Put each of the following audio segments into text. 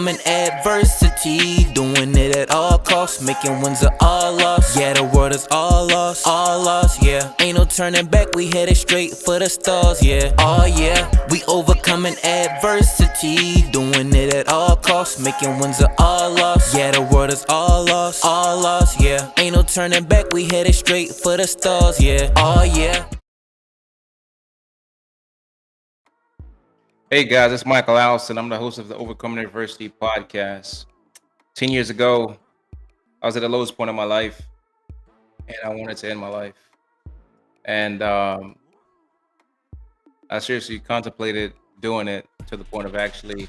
overcoming adversity, doing it at all costs, making wins at all loss. Yeah, the world is all lost, yeah. Ain't no turning back, we headed straight for the stars, yeah. Oh yeah, we overcoming adversity, doing it at all costs, making wins at all loss. Yeah, the world is all lost, yeah. Ain't no turning back, we headed straight for the stars, yeah. Oh yeah. Hey guys, it's Michael Allison. I'm the host of the Overcoming Adversity podcast. 10 years ago, I was at the lowest point of my life and I wanted to end my life. And I seriously contemplated doing it to the point of actually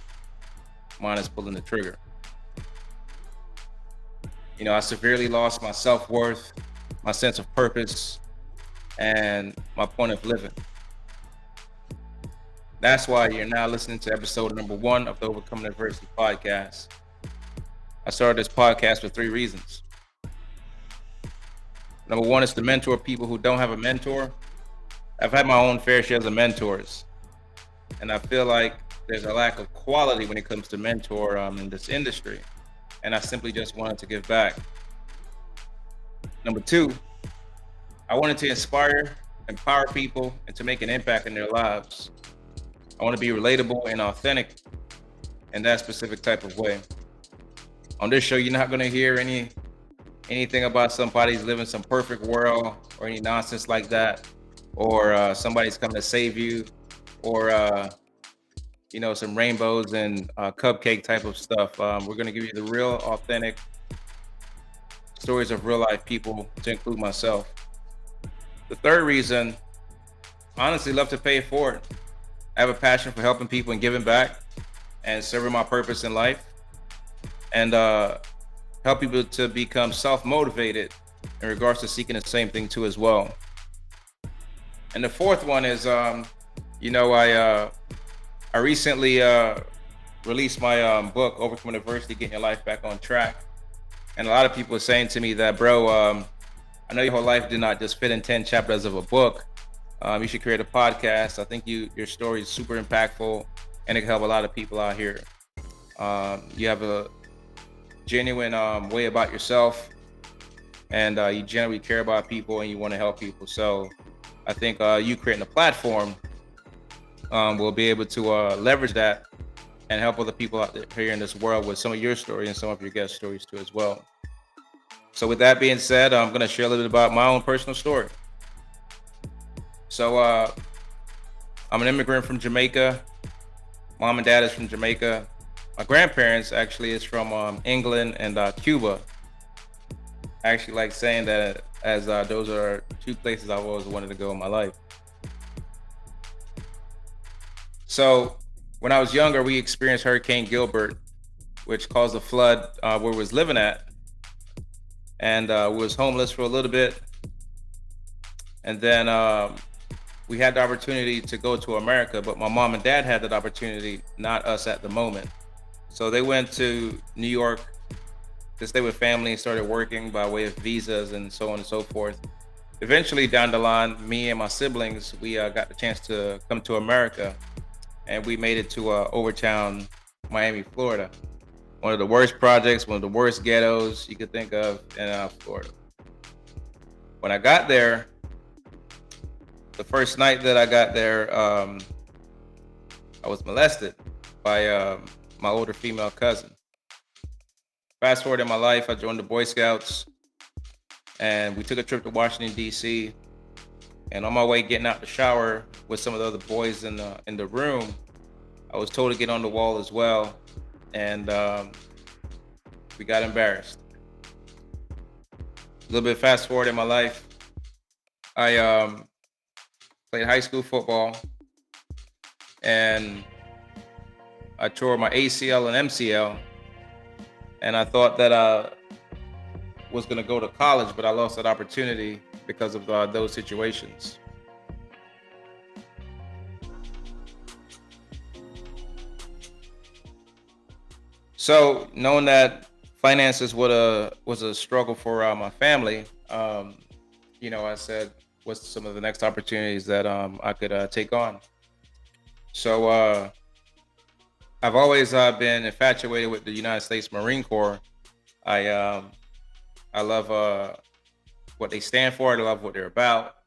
minus pulling the trigger. You know, I severely lost my self-worth, my sense of purpose, and my point of living. That's why you're now listening to episode number 1 of the Overcoming Adversity podcast. I started this podcast for 3 reasons. Number 1 is to mentor people who don't have a mentor. I've had my own fair share of mentors, and I feel like there's a lack of quality when it comes to mentor in this industry, and I simply just wanted to give back. Number 2, I wanted to inspire, empower people, and to make an impact in their lives. I want to be relatable and authentic in that specific type of way. On this show, you're not going to hear anything about somebody's living some perfect world or any nonsense like that, or somebody's coming to save you, or some rainbows and cupcake type of stuff. We're going to give you the real, authentic stories of real life people, to include myself. The third reason, I honestly love to pay it forward. I have a passion for helping people and giving back and serving my purpose in life, and help people to become self-motivated in regards to seeking the same thing too as well. And the fourth one is, I recently released my book, Overcoming Adversity, Getting Your Life Back on Track. And a lot of people are saying to me that, bro, I know your whole life did not just fit in 10 chapters of a book. You should create a podcast. I think your story is super impactful and it can help a lot of people out here. You have a genuine way about yourself, and you genuinely care about people and you want to help people. So I think you creating a platform will be able to leverage that and help other people out there here in this world with some of your story and some of your guest stories too as well. So with that being said, I'm going to share a little bit about my own personal story. So I'm an immigrant from Jamaica. Mom and dad is from Jamaica. My grandparents actually is from England and Cuba. I actually like saying that, as those are 2 places I've always wanted to go in my life. So when I was younger, we experienced Hurricane Gilbert, which caused a flood where we was living at. And we was homeless for a little bit. And then we had the opportunity to go to America, but my mom and dad had that opportunity, not us at the moment. So they went to New York to stay with family and started working by way of visas and so on and so forth. Eventually down the line, me and my siblings, we got the chance to come to America, and we made it to Overtown, Miami, Florida. One of the worst projects, one of the worst ghettos you could think of in Florida. When I got there, the first night that I got there, I was molested by my older female cousin. Fast forward in my life, I joined the Boy Scouts, and we took a trip to Washington, D.C. And on my way getting out the shower with some of the other boys in the room, I was told to get on the wall as well, and we got embarrassed. A little bit fast forward in my life, I played high school football, and I tore my ACL and MCL, and I thought that I was going to go to college, but I lost that opportunity because of those situations. So knowing that finances was a struggle for my family, I said, what's some of the next opportunities that I could take on? So I've always been infatuated with the United States Marine Corps. I um, I love what they stand for. I love what they're about.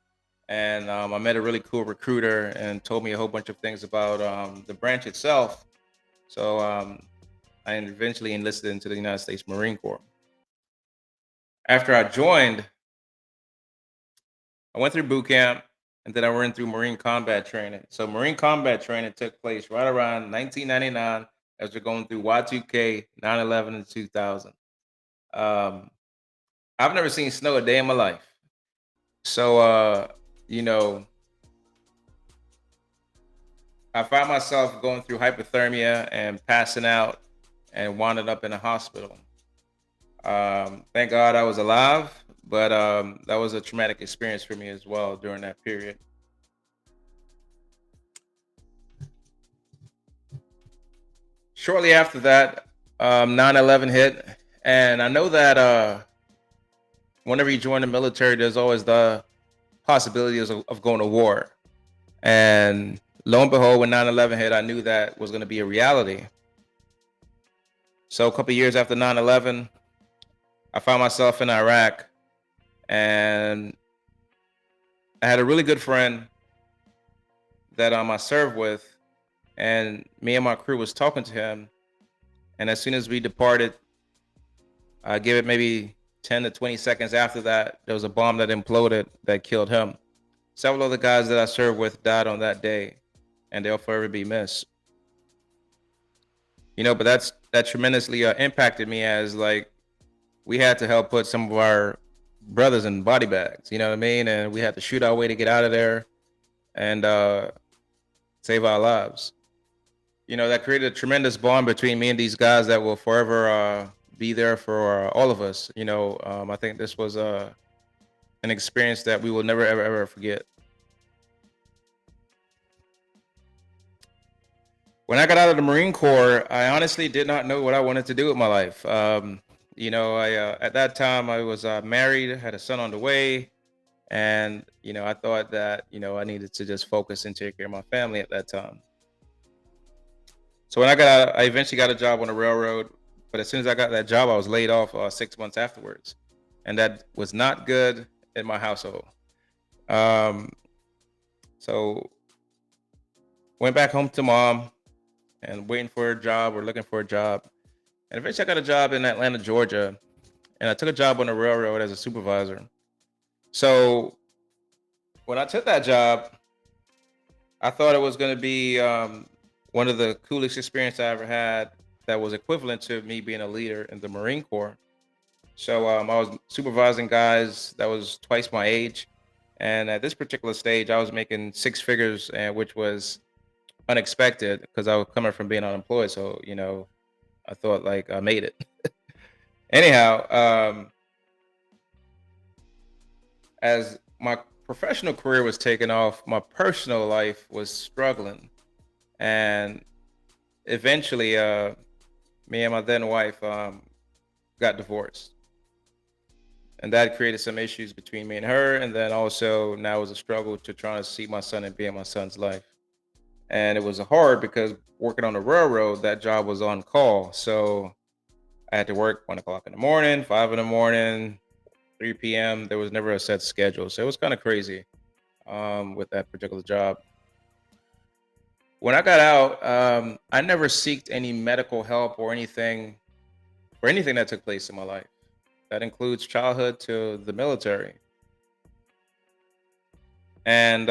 And I met a really cool recruiter and told me a whole bunch of things about the branch itself. So I eventually enlisted into the United States Marine Corps. After I joined, I went through boot camp and then I went through Marine combat training. So Marine combat training took place right around 1999 as we're going through Y2K, 9/11, and 2000. Um, I've never seen snow a day in my life. So, you know, I found myself going through hypothermia and passing out and winding up in a hospital. Thank God I was alive, but that was a traumatic experience for me as well during that period. Shortly after that, 9/11 hit, and I know that whenever you join the military, there's always the possibilities of going to war. And lo and behold, when 9/11 hit, I knew that was going to be a reality. So a couple of years after 9/11, I found myself in Iraq, and I had a really good friend that I served with, and me and my crew was talking to him. And as soon as we departed, I give it maybe 10 to 20 seconds after that, there was a bomb that imploded that killed him. Several other guys that I served with died on that day, and they'll forever be missed. But that tremendously impacted me as like we had to help put some of our brothers in body bags. You know what I mean? And we had to shoot our way to get out of there and save our lives. That created a tremendous bond between me and these guys that will forever be there for all of us. I think this was an experience that we will never, ever, ever forget. When I got out of the Marine Corps, I honestly did not know what I wanted to do with my life. I at that time I was married, had a son on the way, and I thought that I needed to just focus and take care of my family at that time. So when I got out, I eventually got a job on the railroad. But as soon as I got that job, I was laid off 6 months afterwards, and that was not good in my household. Um, so went back home to mom and waiting for a job or looking for a job. And eventually, I got a job in Atlanta, Georgia, and I took a job on the railroad as a supervisor. So when I took that job, I thought it was going to be one of the coolest experiences I ever had that was equivalent to me being a leader in the Marine Corps. So I was supervising guys that was twice my age. And at this particular stage, I was making six figures, and which was unexpected because I was coming from being unemployed. So, I thought like I made it. Anyhow, as my professional career was taking off, my personal life was struggling. And eventually, me and my then wife got divorced. And that created some issues between me and her. And then also now it was a struggle to trying to see my son and be in my son's life. And it was hard because working on the railroad, that job was on call. So I had to work 1 o'clock in the morning, 5 in the morning, 3 p.m. There was never a set schedule. So it was kind of crazy with that particular job. When I got out, I never sought any medical help or anything for anything that took place in my life. That includes childhood to the military. And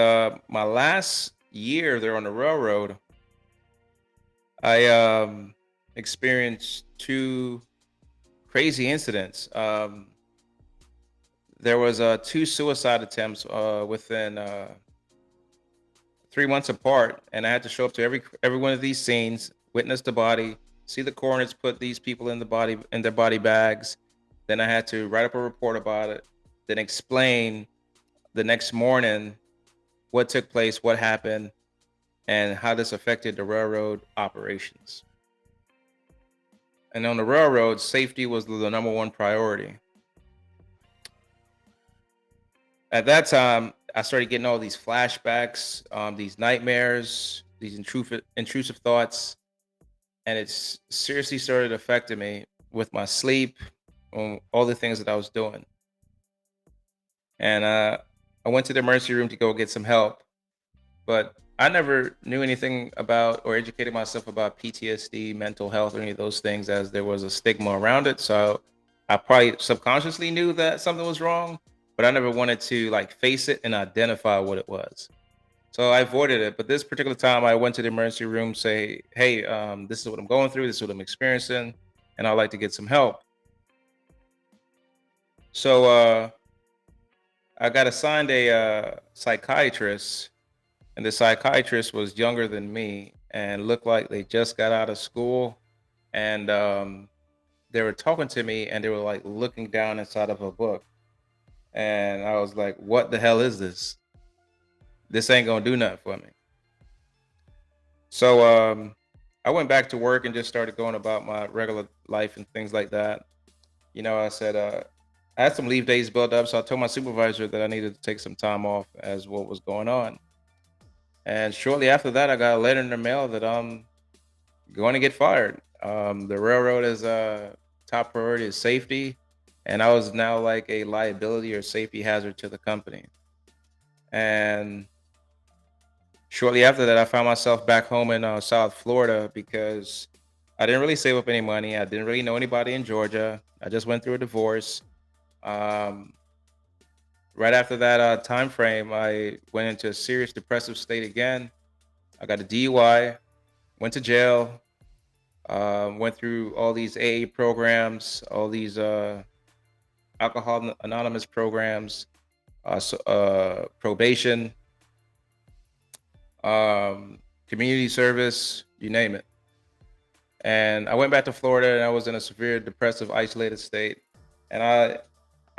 my last year there on the railroad, I experienced two crazy incidents. There was two suicide attempts within 3 months apart, and I had to show up to every one of these scenes, witness the body, see the coroners put these people in their body bags. Then I had to write up a report about it, then explain the next morning what took place, what happened, and how this affected the railroad operations. And on the railroad, safety was the number one priority. At that time, I started getting all these flashbacks, these nightmares, these intrusive thoughts. and seriously started affecting me with my sleep, all the things that I was doing. And I went to the emergency room to go get some help, but I never knew anything about or educated myself about PTSD, mental health, or any of those things, as there was a stigma around it. So I probably subconsciously knew that something was wrong, but I never wanted to like face it and identify what it was. So I avoided it. But this particular time, I went to the emergency room, say, "Hey, this is what I'm going through. This is what I'm experiencing, and I'd like to get some help." So I got assigned a psychiatrist, and the psychiatrist was younger than me and looked like they just got out of school. And they were talking to me, and they were like looking down inside of a book, and I was like, "What the hell is this? This ain't gonna do nothing for me." So I went back to work and just started going about my regular life and things like that. I said I had some leave days built up, so I told my supervisor that I needed to take some time off as what was going on. And shortly after that, I got a letter in the mail that I'm going to get fired. The railroad is top priority is safety, and I was now like a liability or safety hazard to the company. And shortly after that, I found myself back home in South Florida because I didn't really save up any money. I didn't really know anybody in Georgia. I just went through a divorce. Um, right after that time frame, I went into a serious depressive state again. I got a DUI, went to jail, went through all these AA programs, all these Anonymous programs, probation, community service, you name it. And I went back to Florida, and I was in a severe depressive, isolated state. And I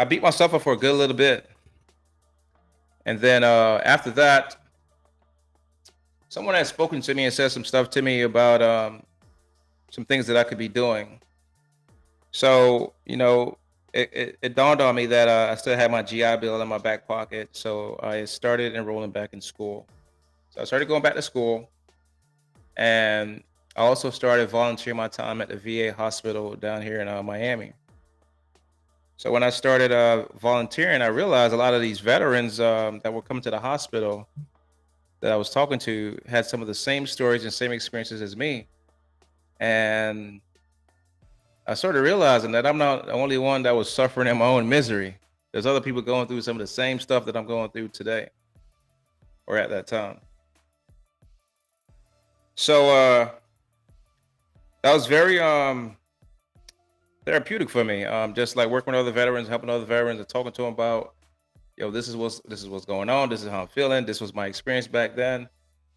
beat myself up for a good little bit. And then after that, someone had spoken to me and said some stuff to me about some things that I could be doing. So, it dawned on me that I still had my GI Bill in my back pocket. So I started enrolling back in school. So I started going back to school, and I also started volunteering my time at the VA hospital down here in Miami. So when I started volunteering, I realized a lot of these veterans that were coming to the hospital that I was talking to had some of the same stories and same experiences as me. And I started realizing that I'm not the only one that was suffering in my own misery. There's other people going through some of the same stuff that I'm going through today or at that time. So that was very therapeutic for me. Just like working with other veterans, helping other veterans, and talking to them about, this is what's going on. This is how I'm feeling. This was my experience back then.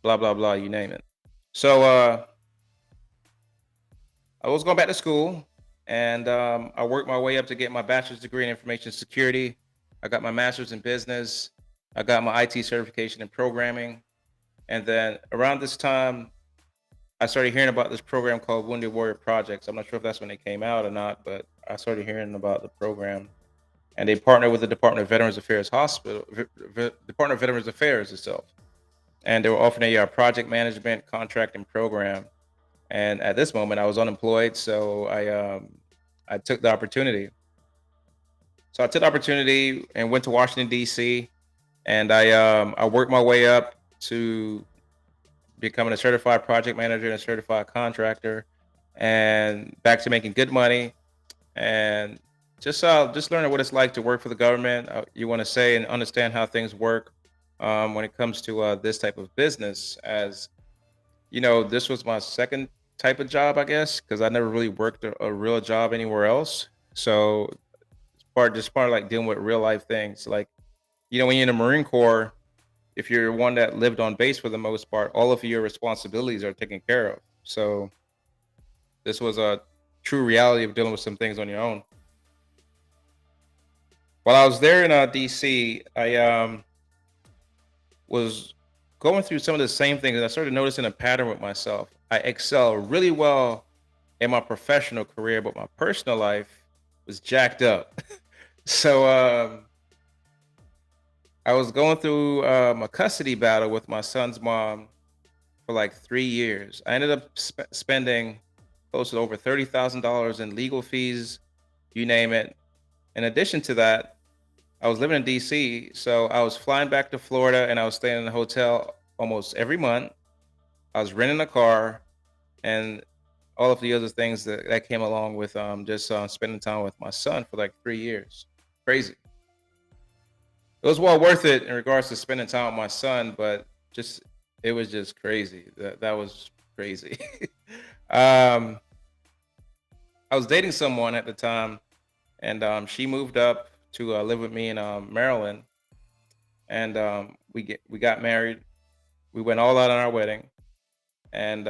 Blah blah blah. You name it. So I was going back to school, and I worked my way up to get my bachelor's degree in information security. I got my master's in business. I got my IT certification in programming. And then around this time, I started hearing about this program called Wounded Warrior Projects. I'm not sure if that's when it came out or not, but I started hearing about the program. And they partnered with the Department of Veterans Affairs Hospital, Department of Veterans Affairs itself. And they were offering a project management contracting program. And at this moment, I was unemployed, so I took the opportunity. So I took the opportunity and went to Washington D.C. and I worked my way up to becoming a certified project manager and a certified contractor, and back to making good money, and just learning what it's like to work for the government. You want to say and understand how things work when it comes to this type of business. As this was my second type of job, I guess, because I never really worked a real job anywhere else. So part of like dealing with real life things, like when you're in the Marine Corps, if you're one that lived on base for the most part, all of your responsibilities are taken care of. So this was a true reality of dealing with some things on your own. While I was there in DC, I was going through some of the same things, and I started noticing a pattern with myself. I excel really well in my professional career, but my personal life was jacked up. So I was going through a custody battle with my son's mom for like 3 years. I ended up spending close to over $30,000 in legal fees, you name it. In addition to that, I was living in DC, so I was flying back to Florida and I was staying in a hotel almost every month. I was renting a car and all of the other things that came along with just spending time with my son for like 3 years. Crazy. It was well worth it in regards to spending time with my son, but just it was just crazy. That was crazy. um, I was dating someone at the time, and she moved up to live with me in Maryland, and we got married. We went all out on our wedding, and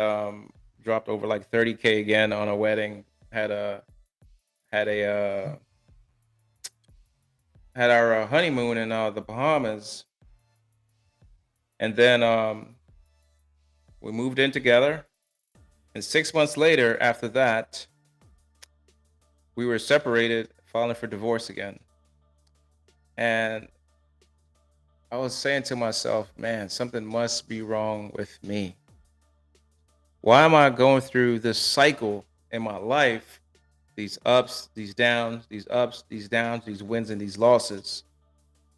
dropped over like 30K again on a wedding. Had a had a had our honeymoon in the Bahamas, and then we moved in together. And 6 months later, after that, we were separated, filing for divorce again. And I was saying to myself, man, something must be wrong with me. Why am I going through this cycle in my life? These ups, these downs, these ups, these downs, these wins and these losses.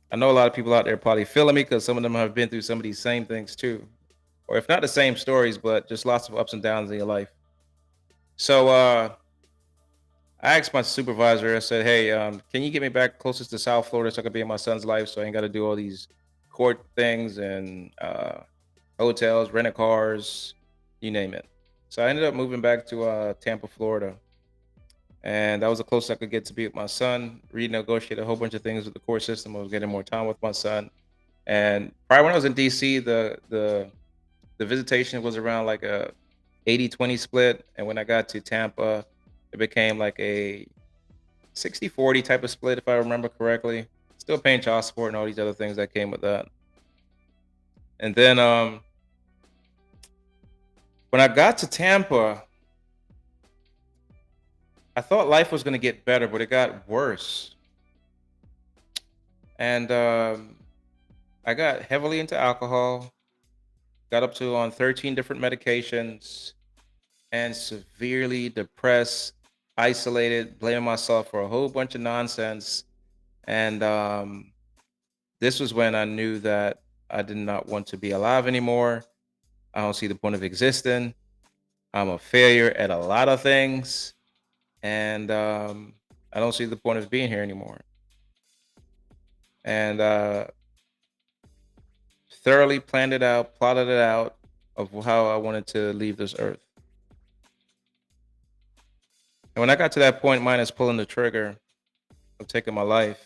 I know a lot of people out there probably feeling me because some of them have been through some of these same things too. Or if not the same stories, but just lots of ups and downs in your life. So I asked my supervisor, I said, hey, can you get me back closest to South Florida so I could be in my son's life so I ain't got to do all these court things and hotels, rental cars, you name it. So I ended up moving back to Tampa, Florida. And that was the closest I could get to be with my son, renegotiate a whole bunch of things with the court system. I was getting more time with my son. And prior when I was in DC, the visitation was around like a 80-20 split. And when I got to Tampa, it became like a 60-40 type of split, if I remember correctly. Still paying child support and all these other things that came with that. And then when I got to Tampa, I thought life was going to get better, but it got worse. And I got heavily into alcohol, got up to on 13 different medications, and severely depressed, isolated, blaming myself for a whole bunch of nonsense. And this was when I knew that I did not want to be alive anymore. I don't see the point of existing. I'm a failure at a lot of things. And I don't see the point of being here anymore. And thoroughly planned it out, plotted it out of how I wanted to leave this earth. And when I got to that point, minus pulling the trigger of taking my life,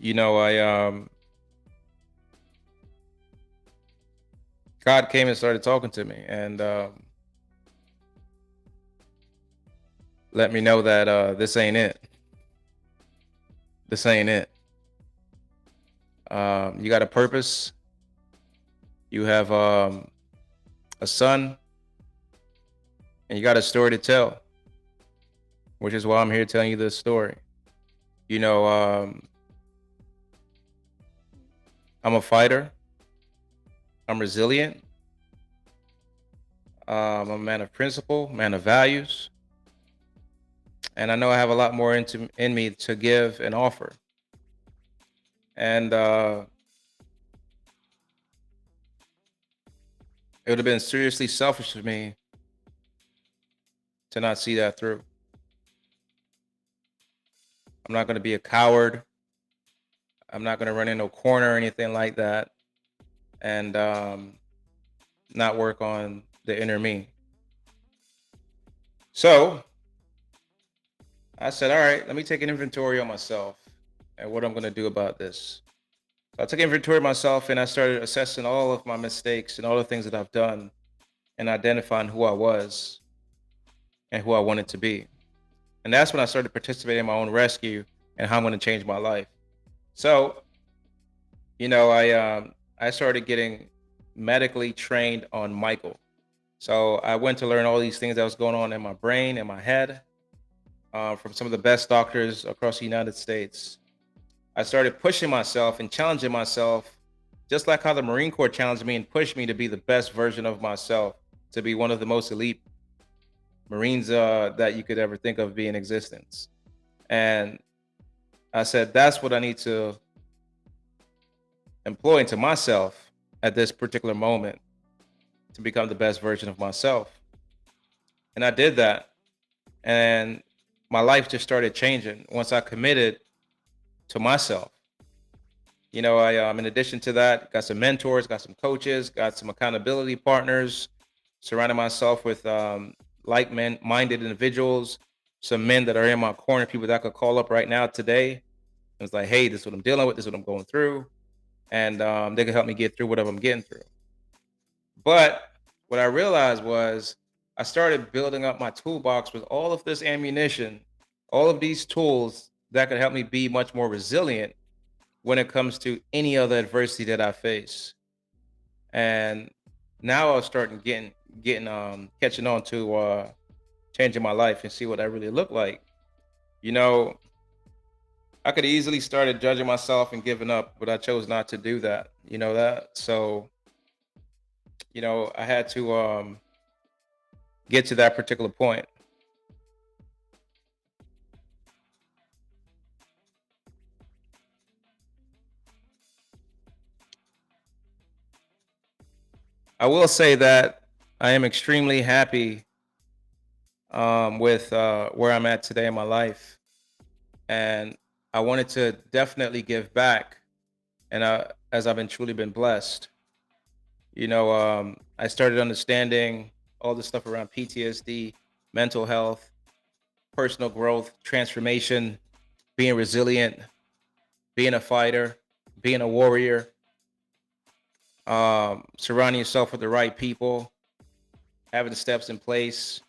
I God came and started talking to me and let me know that this ain't it. This ain't it. You got a purpose. You have a son, and you got a story to tell, which is why I'm here telling you this story. You know, I'm a fighter. I'm resilient. I'm a man of principle, man of values, and I know I have a lot more in me to give and offer. And it would have been seriously selfish of me to not see that through. I'm not going to be a coward. I'm not going to run in no corner or anything like that, and not work on the inner me. So I said, all right, let me take an inventory on myself and what I'm going to do about this. So I took inventory of myself and I started assessing all of my mistakes and all the things that I've done and identifying who I was and who I wanted to be. And that's when I started participating in my own rescue and how I'm going to change my life. So, I started getting medically trained on Michael. So I went to learn all these things that was going on in my brain and my head from some of the best doctors across the United States. I started pushing myself and challenging myself, just like how the Marine Corps challenged me and pushed me to be the best version of myself. to be one of the most elite Marines that you could ever think of be in existence. And I said, that's what I need to employ into myself at this particular moment to become the best version of myself. And I did that. And my life just started changing once I committed to myself. In addition to that, got some mentors, got some coaches, got some accountability partners, surrounded myself with minded individuals, some men that are in my corner, people that I could call up right now today. And it's like, hey, this is what I'm dealing with, this is what I'm going through. And they can help me get through whatever I'm getting through. But what I realized was I started building up my toolbox with all of this ammunition, all of these tools that could help me be much more resilient when it comes to any other adversity that I face. And now I was starting getting catching on to changing my life and see what that really looked like. You know, I could easily started judging myself and giving up, but I chose not to do that. You know that? So, I had to get to that particular point. I will say that I am extremely happy with where I'm at today in my life, and I wanted to definitely give back. And as I've been truly been blessed, I started understanding all the stuff around PTSD, mental health, personal growth, transformation, being resilient, being a fighter, being a warrior, surrounding yourself with the right people, having the steps in place.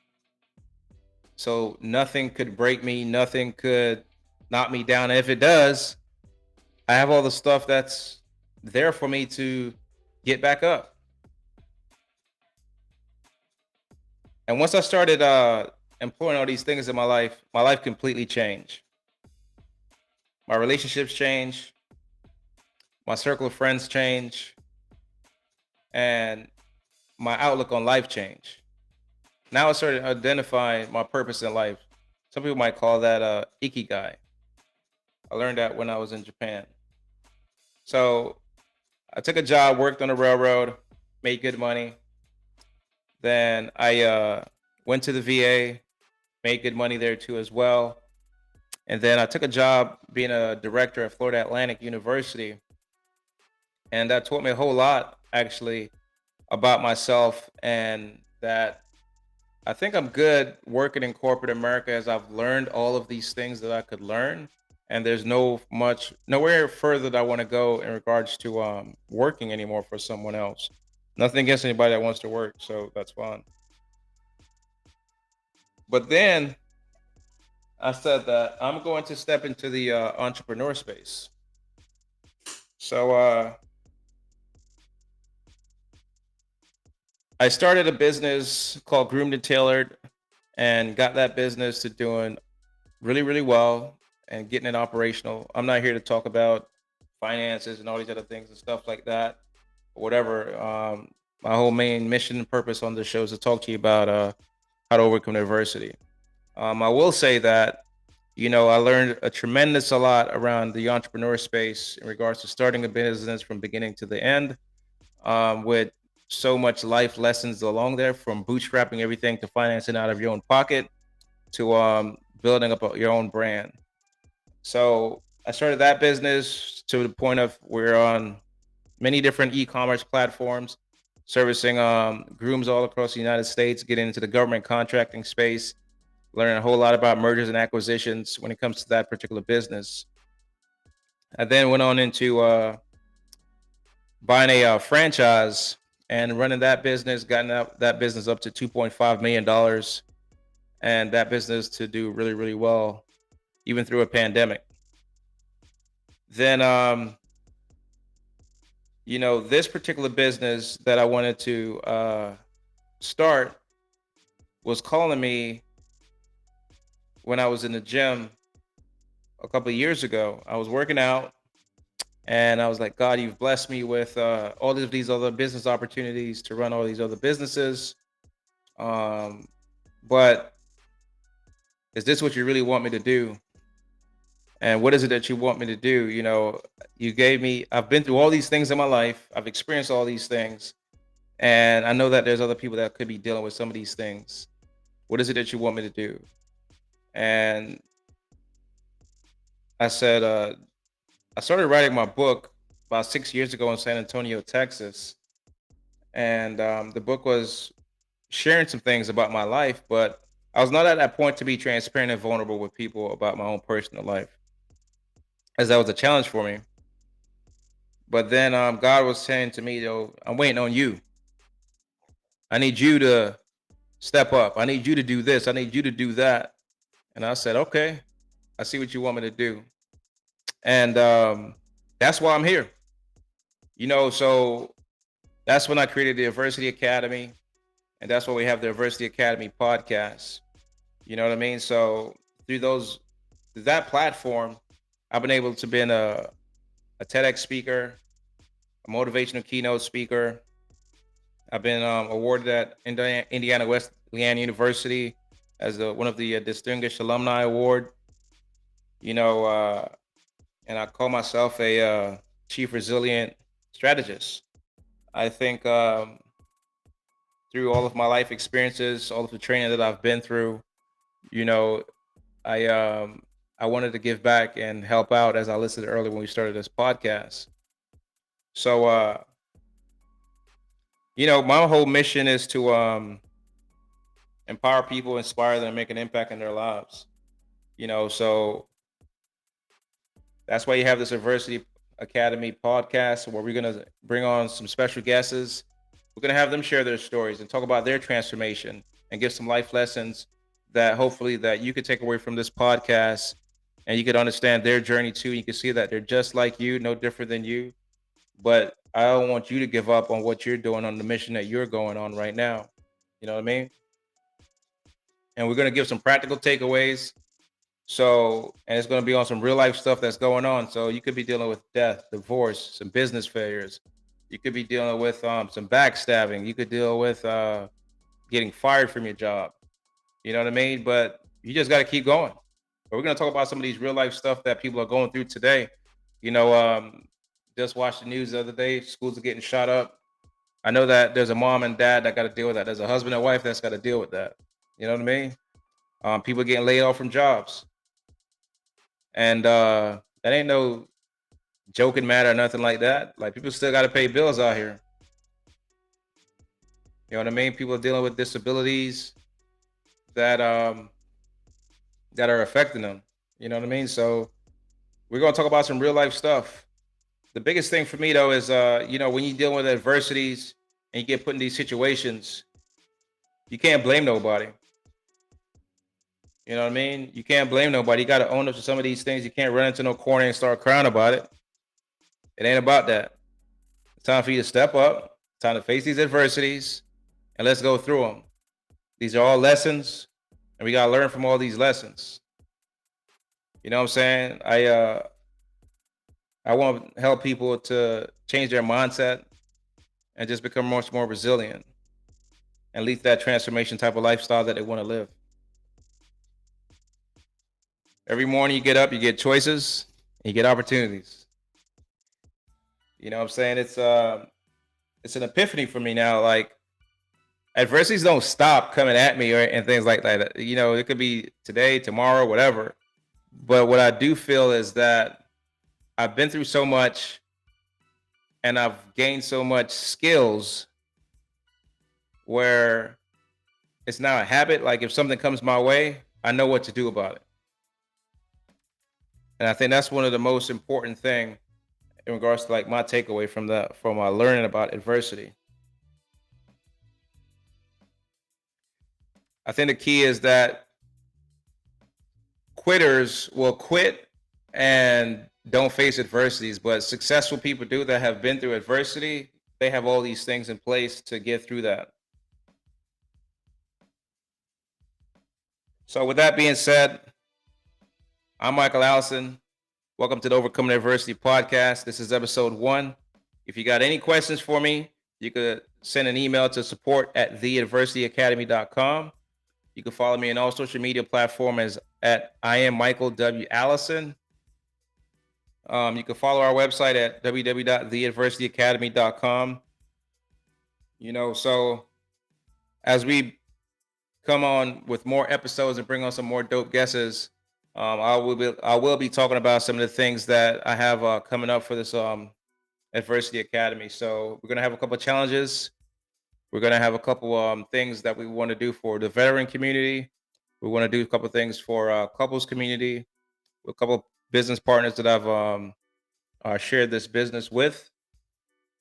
So nothing could break me, nothing could knock me down. And if it does, I have all the stuff that's there for me to get back up. And once I started employing all these things in my life completely changed. My relationships changed, my circle of friends changed, and my outlook on life changed. Now I started identifying my purpose in life. Some people might call that ikigai. I learned that when I was in Japan. So I took a job, worked on the railroad, made good money. Then I went to the VA, made good money there too as well. And then I took a job being a director at Florida Atlantic University, and that taught me a whole lot actually about myself, and that I think I'm good working in corporate America as I've learned all of these things that I could learn. And there's nowhere further that I want to go in regards to working anymore for someone else. Nothing against anybody that wants to work, so that's fine. But then I said that I'm going to step into the entrepreneur space. So I started a business called Groomed and Tailored, and got that business to doing really, really well and getting it operational. I'm not here to talk about finances and all these other things and stuff like that, whatever. My whole main mission and purpose on this show is to talk to you about how to overcome adversity. I will say that, I learned a lot around the entrepreneur space in regards to starting a business from beginning to the end, with so much life lessons along there, from bootstrapping everything to financing out of your own pocket to building up your own brand. So I started that business to the point of we're on many different e-commerce platforms, servicing grooms all across the United States, getting into the government contracting space, learning a whole lot about mergers and acquisitions when it comes to that particular business. I then went on into buying a franchise and running that business, gotten that business up to $2.5 million, and that business to do really, really well, even through a pandemic. Then, this particular business that I wanted to start was calling me when I was in the gym a couple of years ago. I was working out, and I was like, God, you've blessed me with all of these other business opportunities to run all these other businesses. Um, but is this what you really want me to do? And what is it that you want me to do? I've been through all these things in my life. I've experienced all these things. And I know that there's other people that could be dealing with some of these things. What is it that you want me to do? And I said, I started writing my book about 6 years ago in San Antonio, Texas. And the book was sharing some things about my life, but I was not at that point to be transparent and vulnerable with people about my own personal life, as that was a challenge for me. But then God was saying to me, "Yo, I'm waiting on you. I need you to step up. I need you to do this. I need you to do that." And I said, "Okay, I see what you want me to do." And that's why I'm here. So that's when I created the Adversity Academy, and that's why we have the Adversity Academy podcast. You know what I mean? So through those, through that platform, I've been able to be a TEDx speaker, a motivational keynote speaker. I've been awarded at Indiana Wesleyan University as one of the Distinguished Alumni Award. You know, and I call myself a chief resilient strategist. I think through all of my life experiences, all of the training that I've been through, you know, I I wanted to give back and help out, as I listed earlier when we started this podcast. So my whole mission is to empower people, inspire them, and make an impact in their lives. So that's why you have this Adversity Academy podcast where we're gonna bring on some special guests. We're gonna have them share their stories and talk about their transformation and give some life lessons that hopefully that you could take away from this podcast, and you could understand their journey too. You can see that they're just like you, no different than you. But I don't want you to give up on what you're doing on the mission that you're going on right now. You know what I mean? And we're gonna give some practical takeaways. So, and it's going to be on some real life stuff that's going on. So, you could be dealing with death, divorce, some business failures. You could be dealing with some backstabbing. You could deal with getting fired from your job. You know what I mean? But you just got to keep going. But we're going to talk about some of these real life stuff that people are going through today. You know, just watched the news the other day. Schools are getting shot up. I know that there's a mom and dad that got to deal with that. There's a husband and wife that's got to deal with that. You know what I mean? People getting laid off from jobs. And that ain't no joking matter or nothing like that. Like, people still got to pay bills out here. You know what I mean? People are dealing with disabilities that that are affecting them. You know what I mean? So we're gonna talk about some real life stuff. The biggest thing for me though is when you deal with adversities and you get put in these situations, you can't blame nobody. You know what I mean? You can't blame nobody. You got to own up to some of these things. You can't run into no corner and start crying about it. It ain't about that. It's time for you to step up. It's time to face these adversities, and let's go through them. These are all lessons, and we gotta learn from all these lessons. You know what I'm saying? I want to help people to change their mindset and just become much more resilient and lead that transformation type of lifestyle that they want to live. Every morning you get up, you get choices, and you get opportunities. You know what I'm saying? It's an epiphany for me now. Like, adversities don't stop coming at me and things like that. It could be today, tomorrow, whatever. But what I do feel is that I've been through so much and I've gained so much skills where it's now a habit. Like, if something comes my way, I know what to do about it. And I think that's one of the most important thing in regards to like my takeaway from learning about adversity. I think the key is that quitters will quit and don't face adversities, but successful people do that have been through adversity. They have all these things in place to get through that. So, with that being said, I'm Michael Allison. Welcome to the Overcoming Adversity podcast. This is episode 1. If you got any questions for me, You could send an email to support@theadversityacademy.com. You can follow me on all social media platforms at I am Michael W. Allison. You can follow our website at www.theadversityacademy.com. So as we come on with more episodes and bring on some more dope guesses, I will be talking about some of the things that I have coming up for this Adversity Academy. So we're gonna have a couple of challenges. We're gonna have a couple things that we want to do for the veteran community. We want to do a couple of things for couples community. A couple of business partners that I've shared this business with.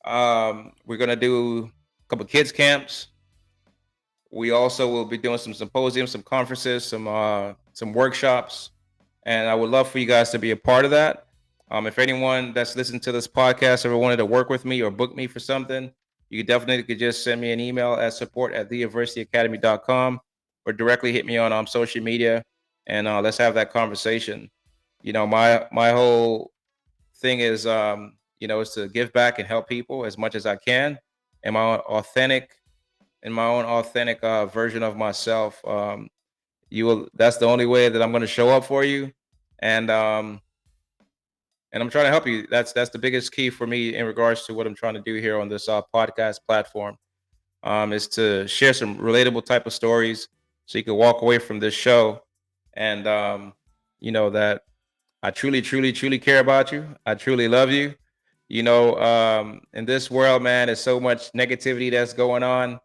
We're gonna do a couple of kids camps. We also will be doing some symposiums, some conferences, some workshops, and I would love for you guys to be a part of that. If anyone that's listened to this podcast ever wanted to work with me or book me for something, you could just send me an email at support@theadversityacademy.com or directly hit me on social media, and let's have that conversation. My whole thing is to give back and help people as much as I can, and my own authentic version of myself. That's the only way that I'm going to show up for you, and I'm trying to help you. That's the biggest key for me in regards to what I'm trying to do here on this podcast platform. Is to share some relatable type of stories, so you can walk away from this show, and that I truly, truly, truly care about you. I truly love you. In this world, man, there's so much negativity that's going on.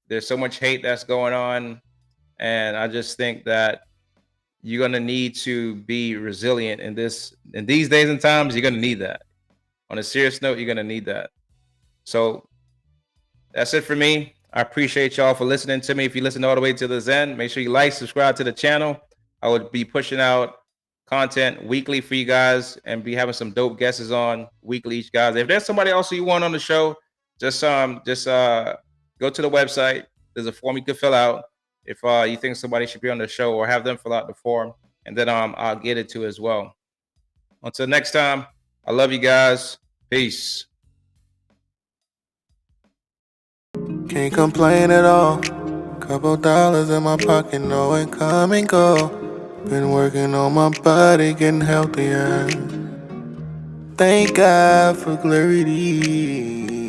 There's so much hate that's going on, and I just think that you're gonna need to be resilient in these days and times. You're gonna need that. On a serious note, you're gonna need that. So that's it for me. I appreciate y'all for listening to me. If you listen all the way to the end, make sure you like, subscribe to the channel. I would be pushing out content weekly for you guys and be having some dope guests on weekly each guys. If there's somebody else you want on the show, just go to the website. There's a form you can fill out if you think somebody should be on the show, or have them fill out the form, and then I'll get it to as well. Until next time, I love you guys. Peace. Can't complain at all. Couple dollars in my pocket, no it come and go. Been working on my body, getting healthier. Thank God for clarity.